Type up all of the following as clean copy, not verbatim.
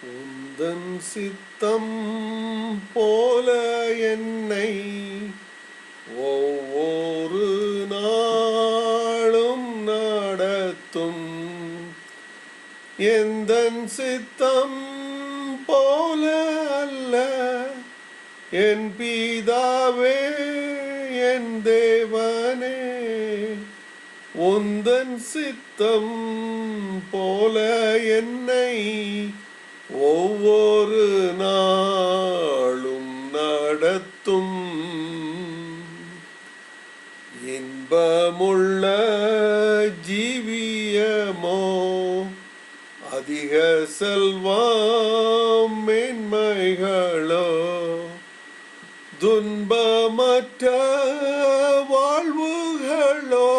உந்தன் சித்தம் போல என்னை ஒவ்வொரு நாளும் நடத்தும். எந்தன் சித்தம் போல அல்ல என் பிதாவே என் தேவனே, உந்தன் சித்தம் போல என்னை ஒவ்வொரு நாளும் நடத்தும். இன்பமுள்ள ஜீவியமோ அதிக செல்வம் மேன்மைகளோ துன்பமற்ற வாழ்வுகளோ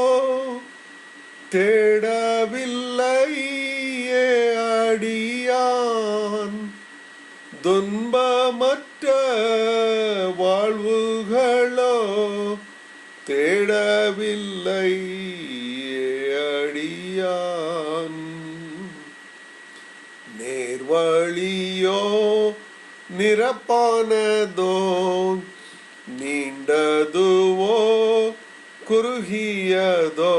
தேடவில்லையே அடியான். துன்பமற்ற வாழ்வுகளோ தேடவில்லையே அடியான். நேர்வழியோ நிரப்பானதோ நீண்டதுவோ குறுகியதோ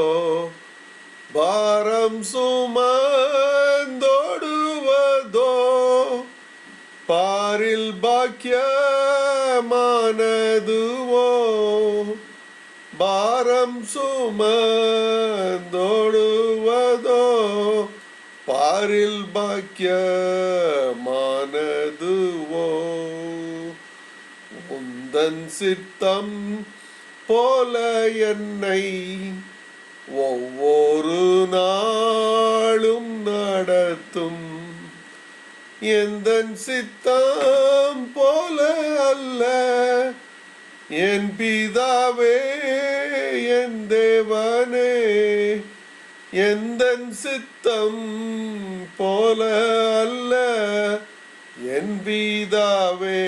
பாரம் சுமந்தோடுவதோ பாரில் பாக்கியமானதுவோ பாரம் சுமந்தோடுவதோ பாரில் பாக்கியமானதுவோ. உந்தன் சித்தம் போல என்னை ஒவ்வொரு நாளும் நடத்தும். எந்தன் சித்தம் போல அல்ல என் பிதாவே என் தேவனே, எந்தன் சித்தம் போல அல்ல என் பிதாவே